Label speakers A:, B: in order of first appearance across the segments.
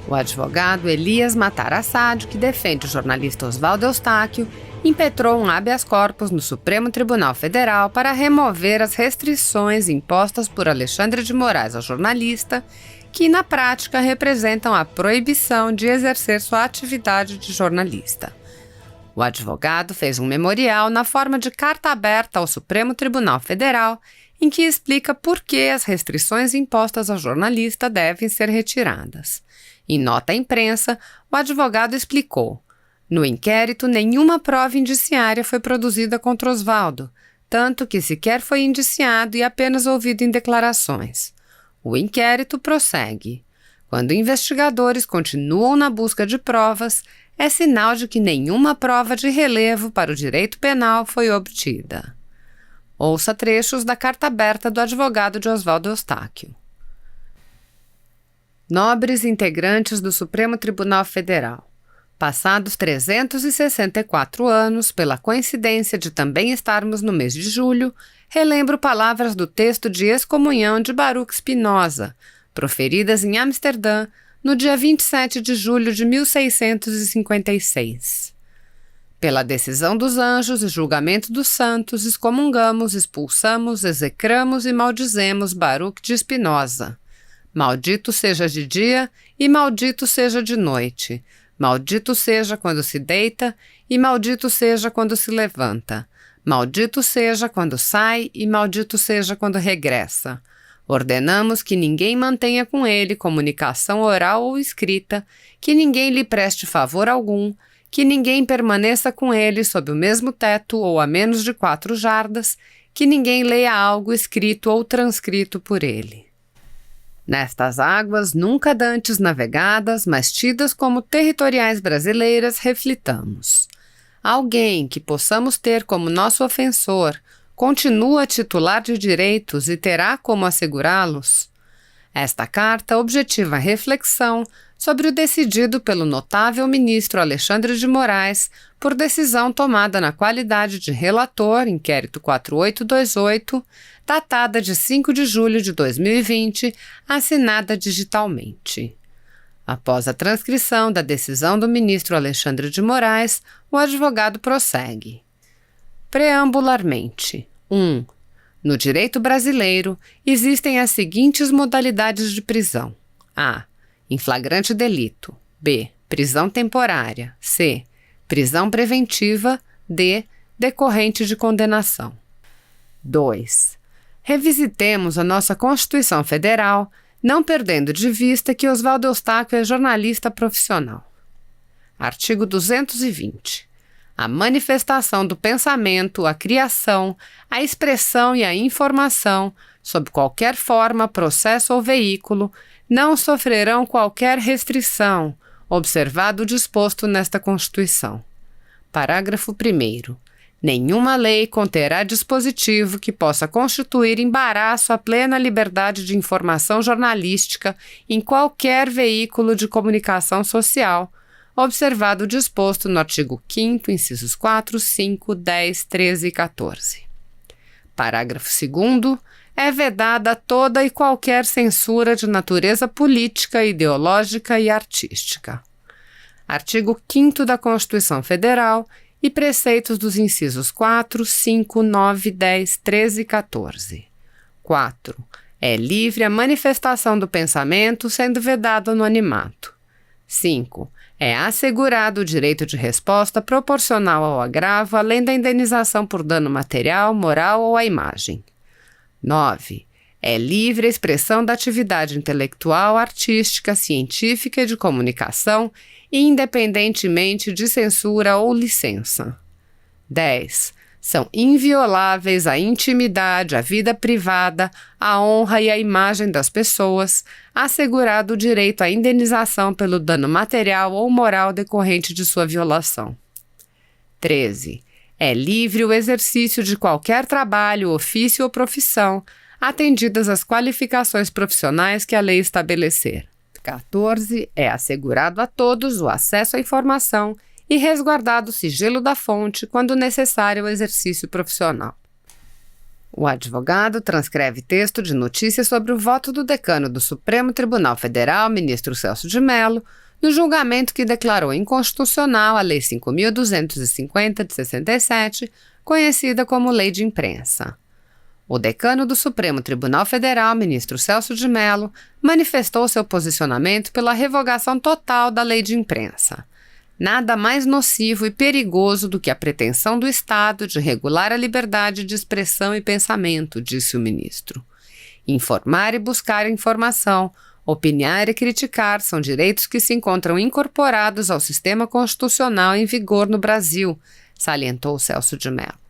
A: O advogado Elias Matar Assad, que defende o jornalista Oswaldo Eustáquio, impetrou um habeas corpus no Supremo Tribunal Federal para remover as restrições impostas por Alexandre de Moraes ao jornalista, que na prática representam a proibição de exercer sua atividade de jornalista. O advogado fez um memorial na forma de carta aberta ao Supremo Tribunal Federal, em que explica por que as restrições impostas ao jornalista devem ser retiradas. Em nota à imprensa, o advogado explicou: no inquérito, nenhuma prova indiciária foi produzida contra Oswaldo, tanto que sequer foi indiciado e apenas ouvido em declarações. O inquérito prossegue. Quando investigadores continuam na busca de provas, é sinal de que nenhuma prova de relevo para o direito penal foi obtida. Ouça trechos da carta aberta do advogado de Oswaldo Eustáquio. Nobres integrantes do Supremo Tribunal Federal, passados 364 anos, pela coincidência de também estarmos no mês de julho, relembro palavras do texto de excomunhão de Baruch Spinoza, proferidas em Amsterdã, no dia 27 de julho de 1656. Pela decisão dos anjos e julgamento dos santos, excomungamos, expulsamos, execramos e maldizemos Baruch de Spinoza. Maldito seja de dia e maldito seja de noite. Maldito seja quando se deita e maldito seja quando se levanta. Maldito seja quando sai e maldito seja quando regressa. Ordenamos que ninguém mantenha com ele comunicação oral ou escrita, que ninguém lhe preste favor algum, que ninguém permaneça com ele sob o mesmo teto ou a menos de 4 jardas, que ninguém leia algo escrito ou transcrito por ele. Nestas águas nunca dantes navegadas, mas tidas como territoriais brasileiras, reflitamos. Alguém que possamos ter como nosso ofensor continua titular de direitos e terá como assegurá-los? Esta carta objetiva a reflexão sobre o decidido pelo notável ministro Alexandre de Moraes por decisão tomada na qualidade de relator, inquérito 4828, datada de 5 de julho de 2020, assinada digitalmente. Após a transcrição da decisão do ministro Alexandre de Moraes, o advogado prossegue. Preambularmente. 1. No direito brasileiro, existem as seguintes modalidades de prisão. A. Em flagrante delito. B. Prisão temporária. C. Prisão preventiva. D. Decorrente de condenação. 2. Revisitemos a nossa Constituição Federal, não perdendo de vista que Oswaldo Eustáquio é jornalista profissional. Artigo 220. A manifestação do pensamento, a criação, a expressão e a informação, sob qualquer forma, processo ou veículo, não sofrerão qualquer restrição, observado o disposto nesta Constituição. Parágrafo 1º. Nenhuma lei conterá dispositivo que possa constituir embaraço à plena liberdade de informação jornalística em qualquer veículo de comunicação social, observado o disposto no artigo 5º, incisos 4, 5, 10, 13 e 14. Parágrafo 2º. É vedada toda e qualquer censura de natureza política, ideológica e artística. Artigo 5º da Constituição Federal e preceitos dos incisos 4, 5, 9, 10, 13 e 14. 4. É livre a manifestação do pensamento, sendo vedado o anonimato. 5. É assegurado o direito de resposta proporcional ao agravo, além da indenização por dano material, moral ou à imagem. 9. É livre a expressão da atividade intelectual, artística, científica e de comunicação, independentemente de censura ou licença. 10. São invioláveis a intimidade, a vida privada, a honra e a imagem das pessoas, assegurado o direito à indenização pelo dano material ou moral decorrente de sua violação. 13. É livre o exercício de qualquer trabalho, ofício ou profissão, atendidas as qualificações profissionais que a lei estabelecer. 14. É assegurado a todos o acesso à informação e resguardado o sigilo da fonte quando necessário ao exercício profissional. O advogado transcreve texto de notícia sobre o voto do decano do Supremo Tribunal Federal, ministro Celso de Mello, no julgamento que declarou inconstitucional a Lei 5.250 de 67, conhecida como Lei de Imprensa. O decano do Supremo Tribunal Federal, ministro Celso de Mello, manifestou seu posicionamento pela revogação total da Lei de Imprensa. Nada mais nocivo e perigoso do que a pretensão do Estado de regular a liberdade de expressão e pensamento, disse o ministro. Informar e buscar informação, opinar e criticar são direitos que se encontram incorporados ao sistema constitucional em vigor no Brasil, salientou Celso de Mello.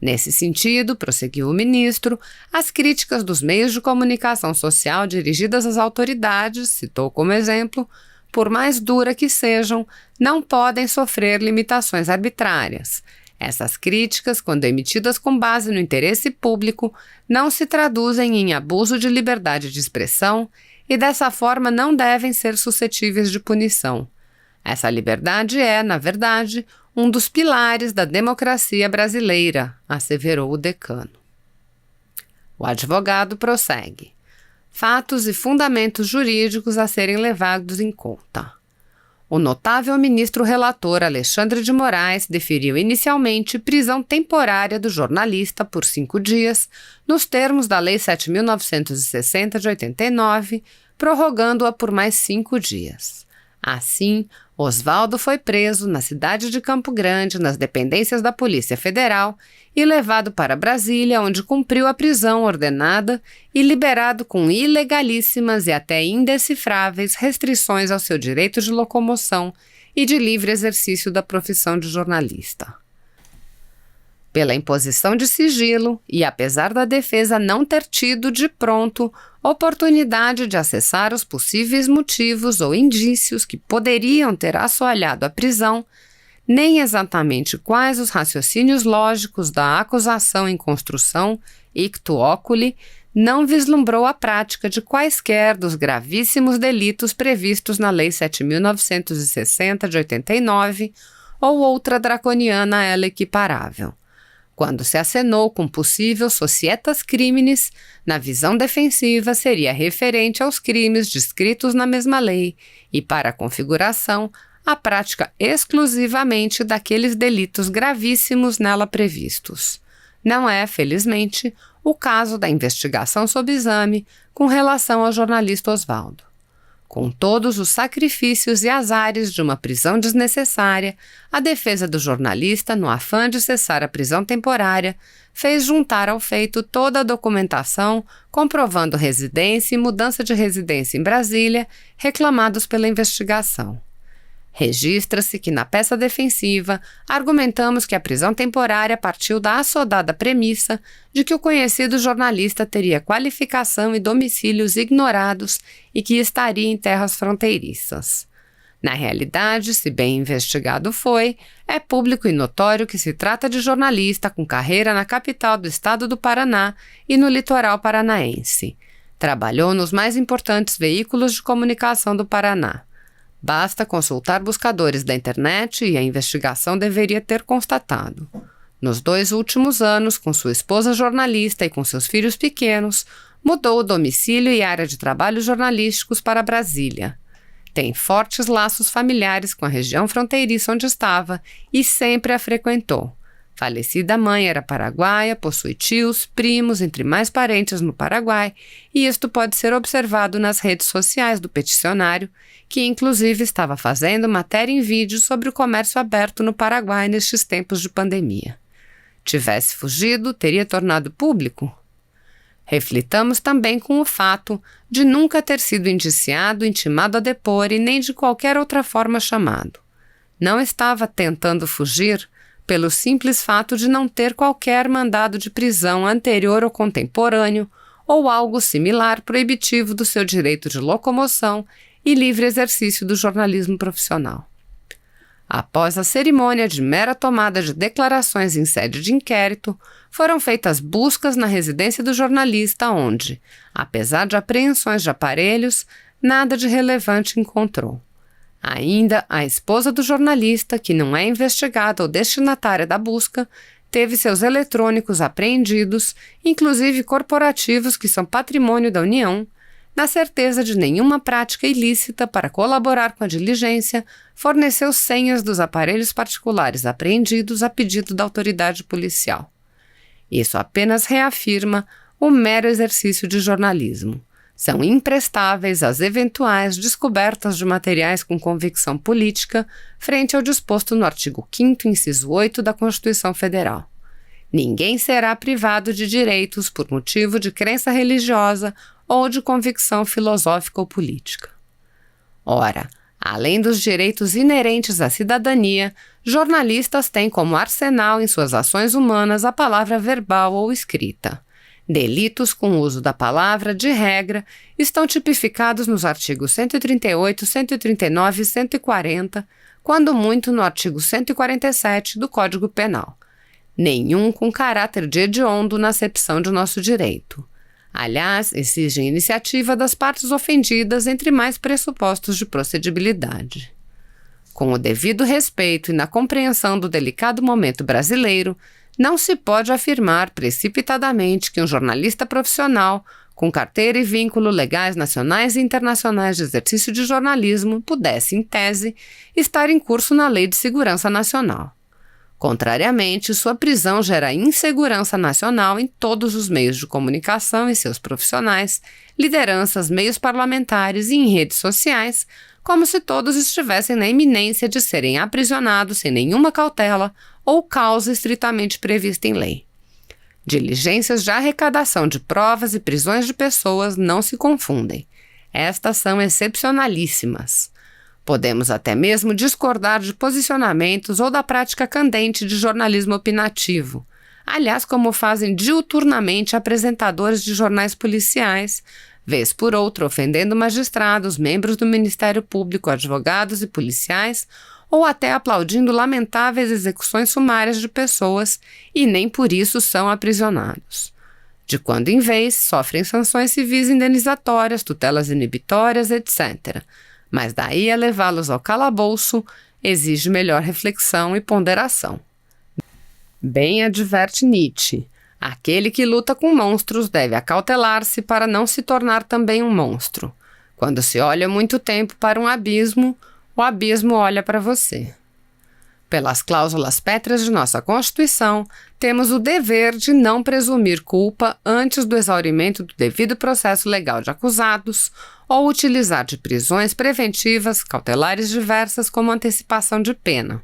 A: Nesse sentido, prosseguiu o ministro, as críticas dos meios de comunicação social dirigidas às autoridades, citou como exemplo, por mais dura que sejam, não podem sofrer limitações arbitrárias. Essas críticas, quando emitidas com base no interesse público, não se traduzem em abuso de liberdade de expressão e, dessa forma, não devem ser suscetíveis de punição. Essa liberdade é, na verdade, um dos pilares da democracia brasileira, asseverou o decano. O advogado prossegue. Fatos e fundamentos jurídicos a serem levados em conta. O notável ministro relator Alexandre de Moraes deferiu inicialmente prisão temporária do jornalista por 5 dias, nos termos da Lei 7.960 de 89, prorrogando-a por mais 5 dias. Assim, Oswaldo foi preso na cidade de Campo Grande, nas dependências da Polícia Federal, e levado para Brasília, onde cumpriu a prisão ordenada e liberado com ilegalíssimas e até indecifráveis restrições ao seu direito de locomoção e de livre exercício da profissão de jornalista. Pela imposição de sigilo, e apesar da defesa não ter tido, de pronto, oportunidade de acessar os possíveis motivos ou indícios que poderiam ter assoalhado a prisão, nem exatamente quais os raciocínios lógicos da acusação em construção, ictu oculi, não vislumbrou a prática de quaisquer dos gravíssimos delitos previstos na Lei 7.960 de 89 ou outra draconiana a ela equiparável. Quando se acenou com possível societas criminis, na visão defensiva seria referente aos crimes descritos na mesma lei e, para a configuração, a prática exclusivamente daqueles delitos gravíssimos nela previstos. Não é, felizmente, o caso da investigação sob exame com relação ao jornalista Oswaldo. Com todos os sacrifícios e azares de uma prisão desnecessária, a defesa do jornalista, no afã de cessar a prisão temporária, fez juntar ao feito toda a documentação comprovando residência e mudança de residência em Brasília reclamados pela investigação. Registra-se que, na peça defensiva, argumentamos que a prisão temporária partiu da assodada premissa de que o conhecido jornalista teria qualificação e domicílios ignorados e que estaria em terras fronteiriças. Na realidade, se bem investigado foi, é público e notório que se trata de jornalista com carreira na capital do estado do Paraná e no litoral paranaense. Trabalhou nos mais importantes veículos de comunicação do Paraná. Basta consultar buscadores da internet e a investigação deveria ter constatado. Nos 2 últimos anos, com sua esposa jornalista e com seus filhos pequenos, mudou o domicílio e área de trabalho jornalísticos para Brasília. Tem fortes laços familiares com a região fronteiriça onde estava e sempre a frequentou. Falecida mãe era paraguaia, possui tios, primos, entre mais parentes no Paraguai, e isto pode ser observado nas redes sociais do peticionário, que inclusive estava fazendo matéria em vídeo sobre o comércio aberto no Paraguai nestes tempos de pandemia. Tivesse fugido, teria tornado público? Reflitamos também com o fato de nunca ter sido indiciado, intimado a depor e nem de qualquer outra forma chamado. Não estava tentando fugir pelo simples fato de não ter qualquer mandado de prisão anterior ou contemporâneo ou algo similar proibitivo do seu direito de locomoção e livre exercício do jornalismo profissional. Após a cerimônia de mera tomada de declarações em sede de inquérito, foram feitas buscas na residência do jornalista onde, apesar de apreensões de aparelhos, nada de relevante encontrou. Ainda a esposa do jornalista, que não é investigada ou destinatária da busca, teve seus eletrônicos apreendidos, inclusive corporativos que são patrimônio da União, na certeza de nenhuma prática ilícita para colaborar com a diligência, forneceu senhas dos aparelhos particulares apreendidos a pedido da autoridade policial. Isso apenas reafirma o mero exercício de jornalismo. São imprestáveis as eventuais descobertas de materiais com convicção política frente ao disposto no artigo 5º, inciso 8 da Constituição Federal. Ninguém será privado de direitos por motivo de crença religiosa ou de convicção filosófica ou política. Ora, além dos direitos inerentes à cidadania, jornalistas têm como arsenal em suas ações humanas a palavra verbal ou escrita. Delitos com uso da palavra, de regra, estão tipificados nos artigos 138, 139 e 140, quando muito no artigo 147 do Código Penal. Nenhum com caráter de hediondo na acepção de nosso direito. Aliás, exigem iniciativa das partes ofendidas entre mais pressupostos de procedibilidade. Com o devido respeito e na compreensão do delicado momento brasileiro, não se pode afirmar precipitadamente que um jornalista profissional, com carteira e vínculo legais nacionais e internacionais de exercício de jornalismo, pudesse, em tese, estar em curso na Lei de Segurança Nacional. Contrariamente, sua prisão gera insegurança nacional em todos os meios de comunicação e seus profissionais, lideranças, meios parlamentares e em redes sociais, como se todos estivessem na iminência de serem aprisionados sem nenhuma cautela ou causa estritamente prevista em lei. Diligências de arrecadação de provas e prisões de pessoas não se confundem. Estas são excepcionalíssimas. Podemos até mesmo discordar de posicionamentos ou da prática candente de jornalismo opinativo, aliás, como fazem diuturnamente apresentadores de jornais policiais, vez por outra ofendendo magistrados, membros do Ministério Público, advogados e policiais, ou até aplaudindo lamentáveis execuções sumárias de pessoas e nem por isso são aprisionados. De quando em vez, sofrem sanções civis indenizatórias, tutelas inibitórias, etc., mas daí a levá-los ao calabouço exige melhor reflexão e ponderação. Bem adverte Nietzsche, aquele que luta com monstros deve acautelar-se para não se tornar também um monstro. Quando se olha muito tempo para um abismo, o abismo olha para você. Pelas cláusulas pétreas de nossa Constituição, temos o dever de não presumir culpa antes do exaurimento do devido processo legal de acusados ou utilizar de prisões preventivas, cautelares diversas como antecipação de pena.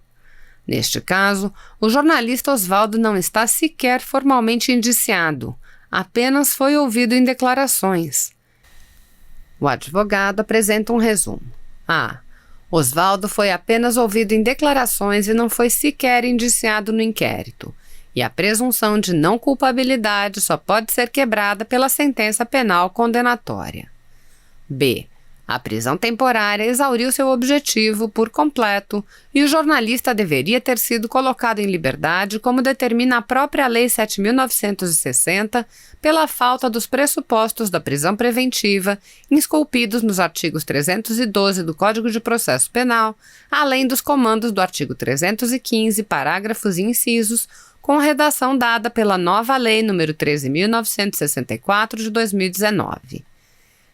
A: Neste caso, o jornalista Oswaldo não está sequer formalmente indiciado, apenas foi ouvido em declarações. O advogado apresenta um resumo. Oswaldo foi apenas ouvido em declarações e não foi sequer indiciado no inquérito, e a presunção de não culpabilidade só pode ser quebrada pela sentença penal condenatória. B. A prisão temporária exauriu seu objetivo por completo e o jornalista deveria ter sido colocado em liberdade, como determina a própria Lei 7.960, pela falta dos pressupostos da prisão preventiva, esculpidos nos artigos 312 do Código de Processo Penal, além dos comandos do artigo 315, parágrafos e incisos, com redação dada pela nova Lei nº 13.964 de 2019.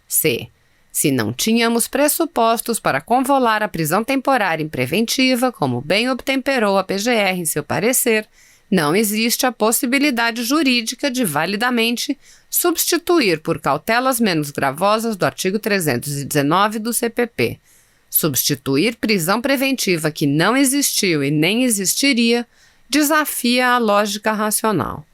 A: C. Se não tínhamos pressupostos para convolar a prisão temporária em preventiva, como bem obtemperou a PGR em seu parecer, não existe a possibilidade jurídica de validamente substituir por cautelas menos gravosas do artigo 319 do CPP. Substituir prisão preventiva que não existiu e nem existiria desafia a lógica racional.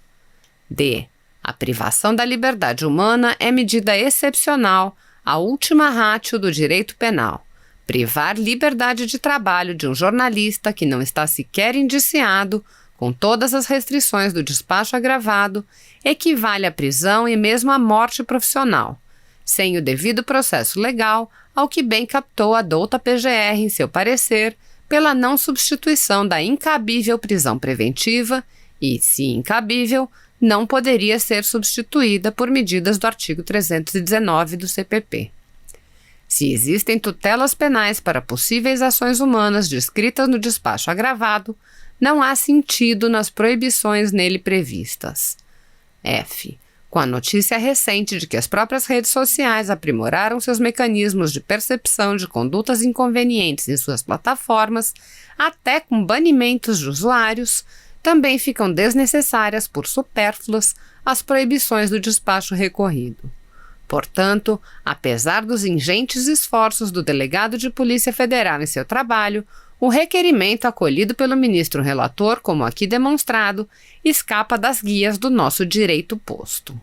A: D. A privação da liberdade humana é medida excepcional, a última ratio do direito penal. Privar liberdade de trabalho de um jornalista que não está sequer indiciado, com todas as restrições do despacho agravado, equivale à prisão e mesmo à morte profissional, sem o devido processo legal, ao que bem captou a douta PGR em seu parecer, pela não substituição da incabível prisão preventiva e, se incabível, não poderia ser substituída por medidas do artigo 319 do CPP. Se existem tutelas penais para possíveis ações humanas descritas no despacho agravado, não há sentido nas proibições nele previstas. F. Com a notícia recente de que as próprias redes sociais aprimoraram seus mecanismos de percepção de condutas inconvenientes em suas plataformas, até com banimentos de usuários, também ficam desnecessárias por supérfluas as proibições do despacho recorrido. Portanto, apesar dos ingentes esforços do delegado de Polícia Federal em seu trabalho, o requerimento acolhido pelo ministro relator, como aqui demonstrado, escapa das guias do nosso direito posto.